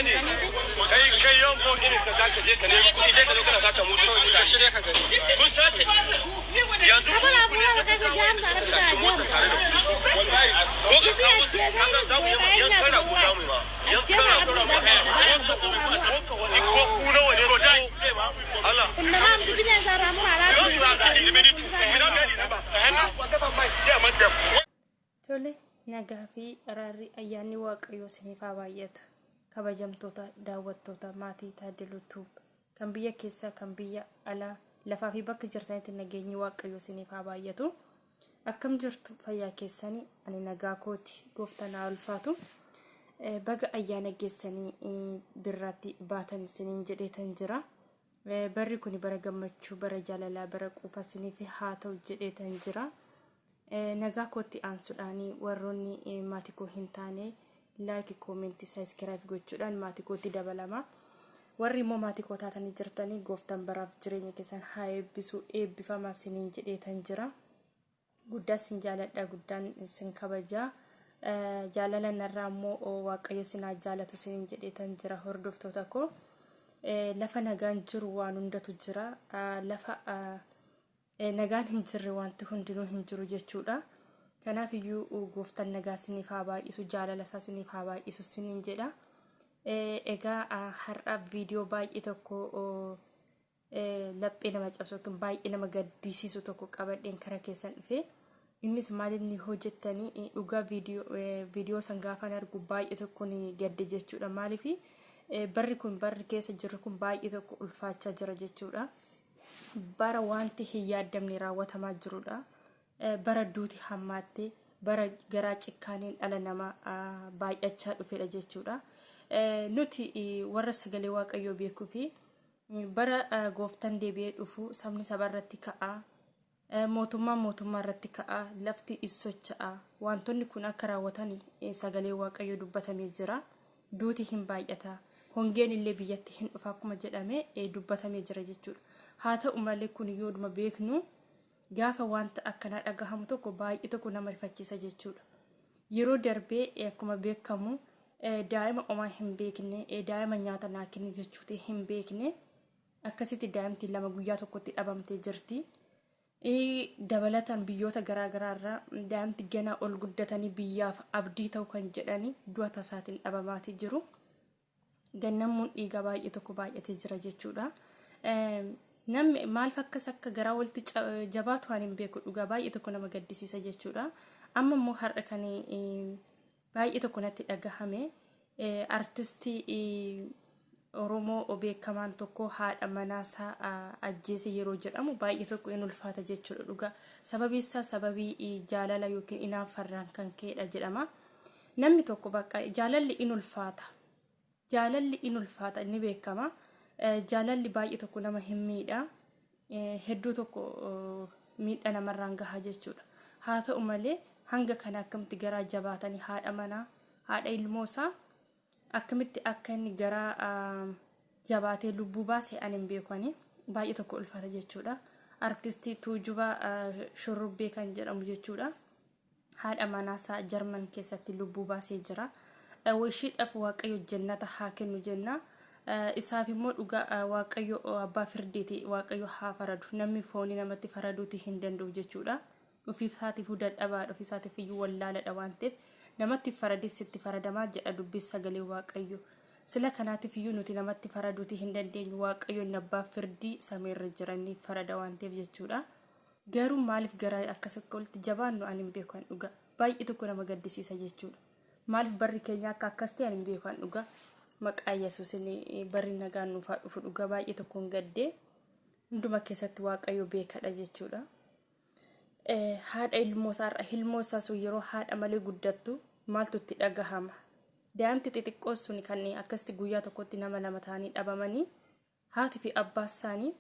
kai yau ko irin ka zaka je ka nemi kuɗi sai ka zo kana zaka mutu ka shirye ka gani mun sace yanzu ko ka sace mota tare da ku wallahi ko ka samu kaga zamu yi yankan rago zamu ba yankan rago ko ku nawa ne ko dai Allah inda ma mu bi ne zara mu ala tole nagaa fi araarri ayyaanni waaqayyoo isiniif haa baay'atu. Kabajamtoota daawwattoota maatii Taaddaluu Tuub kan biyya keessa kan biyya alaa lafaa fi bakka jirtanitti nageenyi waaqayyoo isiniif haa baay'atu. Akkam jirtu fayyaa keessanii ani nagaa kooti gooftaan haa ulfaatu. Baga ayyaana geessanii birraatti baatan isiniin jedheetan jira. Barri kun bara gammachuu bara jaalalaa bara quufa isiniif haa ta'u jedheetan jira. Nagaa kootti aansuudhaanii warroonni maatii koo hin taane like comment subscribe gochuudhaan maatii kootti dabalama. Warri immoo maatii koo taatanii jirtanii gooftaan baraaf jireenya keessan haa eebbisu eebbifamaa isiniin jedheetan jira. Guddaa isin jaaladha guddaan isin kabajaa. Jaalala narraa immoo waaqayyo isin haa jaalatu isiniin jedheetan jira hordoftoota koo. Lafa nagaan jiru waan hundatu jira. Lafa nagaan hin jirre wanti hundinuu hin jiru jechuudha. Kanaaf iyyuu gooftaan nagaa isiniif haa baay'isu jaalala isaa isiniif haa baay'isu isiniin jedha. Egaa har'a viidiyoo baay'ee tokko laphee nama cabsu yookiin baay'ee nama gaddisiisu tokko qabadheen kara keessan dhufe. Innis maal inni hojjettanii dhugaa viidiyoo san gaafan argu baay'ee tokko ni gadde jechuudha. Maaliif barri keessa jirru kun baay'ee tokko ulfaachaa jira jechuudha. Bara wanti hin yaaddamne raawwatamaa jirudha. Bara duuti hammaattee bara garaa cikkaaniin dhala namaa baay'achaa dhufedha jechuudha. Nuti warra sagalee waaqayyoo beekuu fi bara gooftaan deebi'ee dhufu sabni saba irratti ka'a. Mootummaa irratti ka'a. Lafti socho'a. Wantoonni kun akka raawwatan sagalee waaqayyoo dubbatamee jira. Duuti hin baay'ata. Hongeen illee biyyatti hin dhufa akkuma jedhame dubbatamee jira jechuudha. Haa ta'u malee kun yooduma beeknu gaafa wanta akkanaa dhagahamu tokko baay'ee tokko nama rifachiisa jechuudha. Yeroo darbee akkuma beekamu daa'ima omaa hin beekne daa'ima nyaata naa kenni jechuuti hin beekne akkasitti daa'imti lama guyyaa tokkotti dhabamtee jirti. Dabalataan biyyoota garaagaraa irraa daa'imti ganaa ol guddatanii biyyaaf abdii ta'u kan jedhani du'a tasaatiin dhabamaatii jiru. Gannamuun dhiiga baay'ee tokko baay'atee jira jechuudha. Namni maal fakkas akka garaa walitti jabaatu waan hin beeku dhugaa baay'ee tokko nama gaddisiisa jechuudha. Amma immoo har'a kan baay'ee tokko natti dhagahame artistii Oromoo beekamaan tokko haadha manaasaa ajjeese yeroo jedhamu baay'ee tokko in ulfaata jechuudha dhugaa. Sababii isaa sababii jaalala yookiin inaaffarraan kan ka'edha jedhama. Namni tokko bakka jaalalli in ulfaata. Jaalalli in ulfaata inni beekama. Jaalalli baay'ee tokko nama hin miidha. Hedduu tokko miidha namarraan gahaa jechuudha. Haa ta'u malee hanga kana akkamitti garaa jabaatanii haadha manaa haadha ilmoosaa akkamitti akka inni garaa jabaatee lubbuu baase ani hin beekani baay'ee tokko ulfaata jechuudha. Artistii Tuujubaa Shurrubbee kan jedhamu jechuudha. Haadha manaasaa Jarman keessatti lubbuu baasee jira. Wishiidhaaf waaqayyo jannata haa kennu jenna. Isaaf immoo dhugaa waaqayyo abbaa firdeeti waaqayyo haa faradu. Namni foonii namatti faraduuti hin danda'u jechuudha. Ofiif isaatiifuu dadhabaadha ofiif isaatiifiyyuu wallaaladha waan ta'eef namatti faradis itti faradamaa jedha dubbiin sagalee waaqayyo. Sila kanaatiifiyyuu nuti namatti faraduuti hin dandeenyu waaqayyo abbaa firdii samiirra jiranii farada waan ta'eef jechuudha. Garuu maaliif garaa akkasitti walitti jabaannu ani hin beeku dhugaa. Baay'ee tokko nama gaddisiisa jechuudha. Maaliif barri keenya akka akkas ta'e ani hin beeku dhugaa. Maqaa Yesuusin barri nagaan nuuf haa dhufu dhugaa baay'ee tokkoon gaddee hunduma keessatti waaqayyo beekadha jechuudha. Haadha ilmoosaa sun yeroo haadha malee guddattu maaltu itti dhagahama. Daa'imti xixiqqoon sun kan akkasitti guyyaa tokkotti nama lama ta'anii dhabamanii haati fi abbaa isaanii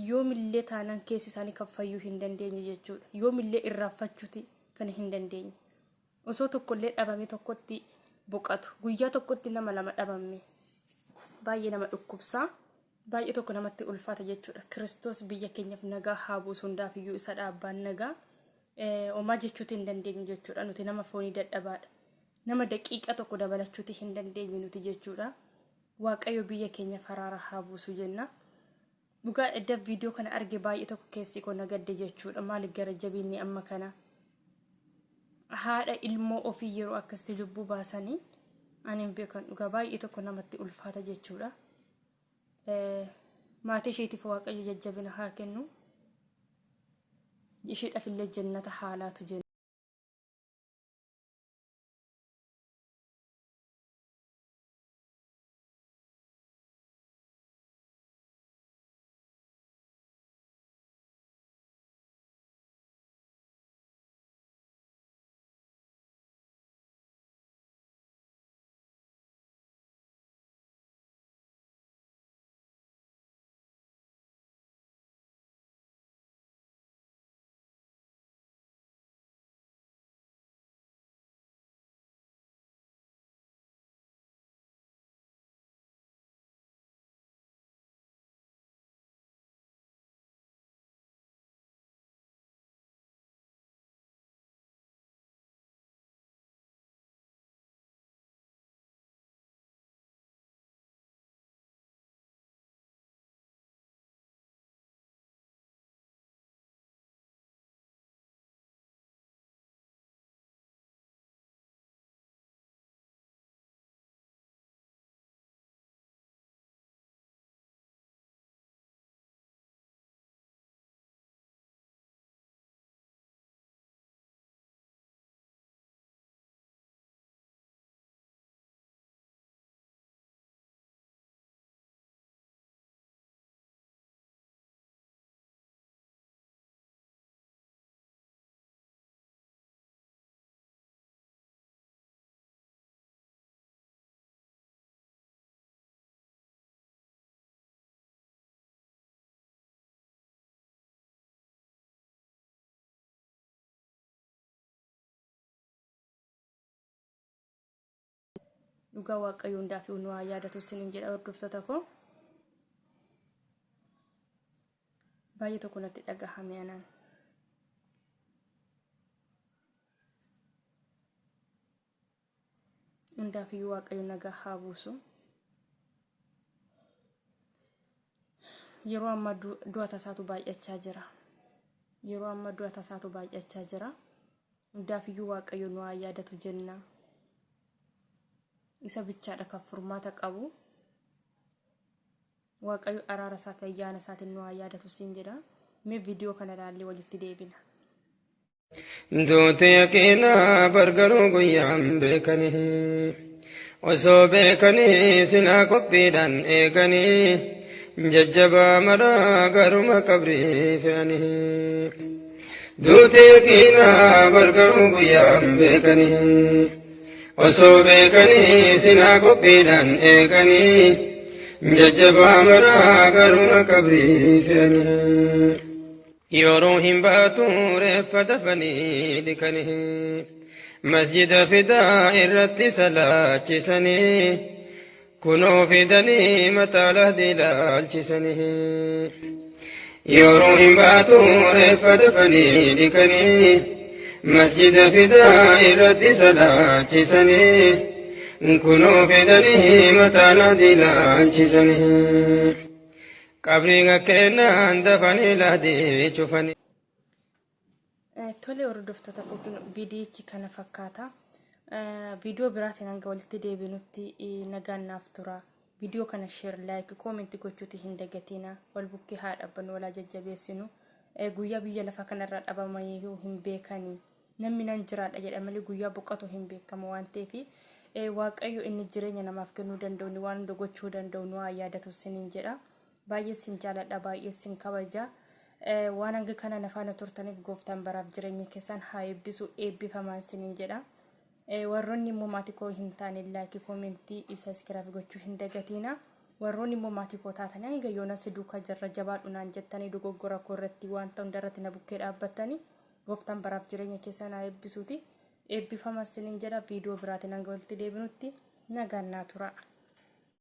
yoomillee taanaan keessi isaanii kan fayyuu hin dandeenye jechuudha. Yoomillee irraanfachuuti kan hin dandeenye. Osoo tokkollee dhabame tokkotti boqatu guyyaa tokkotti nama lama dhabame baay'ee nama dhukkubsaa. Baay'ee tokko namatti ulfaata jechuudha. Kiristoos biyya keenyaaf nagaa haa buusu hundaaf iyyuu isa dhaabbaan nagaa homaa jechuuti hin dandeenyu jechuudha. Nuti nama foonii dadhabaadha. nama daqiiqa tokko dabalachuuti hin dandeenye nuti jechuudha. Waaqayyo biyya keenya faraara haa buusu jenna. Dhugaa edda viidiyoo kana arge baay'ee tokko keessi koo nagadde jechuudha. Maaliif gara jabinni amma kana haadha ilmoo ofii yeroo akkasitti lubbuu baasanii ani hin beekan. Dhugaa baay'ee tokko namatti ulfaata jechuudha. Maatii isheetiif waaqayyo jajjabina haa kennu. Isheedhaaf illee jannata haalaatu jenna. Dhugaa waaqayyo hundaaf nu haa yaadatu isiniin jedha hordoftoota koo. Baay'ee tokko natti dhagahame anaan. Hundaaf waaqayyo nagaa haa buusu. Yeroo amma du'a tasaatu baay'achaa jira. Yeroo amma du'a tasaatu baay'achaa jira. Hundaaf waaqayyo nu haa yaadatu jenna. Isa bichaadha kan furmaata qabu. Waaqayyo araara isaa fi ayyaana isaatiin nu haa yaadatu siin jedha. Mee viidiyoo kana ilaallee walitti deebina. Duuti yaqiina bargaruu guyyaan beekanii osoo beekanii silaa qophiidhaan eeganii jajjabaa maraa garuma qabrii fe'anii. Duuti yaqiina bargaruu guyyaan beekanii osoo beekanii silaa qophiidhaan eeganii jajjabaa maraa garuma qabrii fe'anii. Yeroo hin baatu reeffa dafanii dhikanii masjida fidaa irratti salaachisanii kunoo fidanii mataa lahdii ilaalchisanii. Yeroo hin baatu reeffa dafanii dhikanii masjida fidaa irratti salaachisanii kunoo fidanii mataa lahdii ilaalchisanii. Qabriin kennaan dafanii lahdii cufanii. Tole hordoftoota koo viidiyichi kana fakkaata. Viidiyoo biraatiin hanga walitti deebinutti nagaan naaf tura. Viidiyoo kana share, like, comment gochuuti hin dagatina. Wal bukkee haa dhaabbannu walaa jajjabeessinu. Guyyaa biyya lafa kanarraa dhabamanii hin beekanii. Namni nan jiraadha jedhamanii guyyaa boqotu hin beekamu waan ta'eef waaqayyo inni jireenya namaaf kennuu danda'u waan hunda gochuu danda'u nu haa yaadatu isiniin jedha. Baay'ee sin jaaladha, baay'ee sin kabaja. Waan hanga kana nafaana turtaniif gooftaan baraaf jireenya keessan haa eebbisu, eebbifamaan isiniin jedha. Warroonni immoo maatii koo hin taane like, commentii, subscribe gochuu hin dagatina. Warroonni immoo maatii koo taatan hanga yoona si duukaa jarra jabaadhu naan jettanii dogoggora koo irratti waan ta'u hundarratti na bukkee dhaabbattanii gooftaan baraaf jireenya keessan haa eebbisuuti. Eebbifamaan isiniin jedha. Viidiyoo biraatiin hanga walitti deebinutti nagaan naa tura.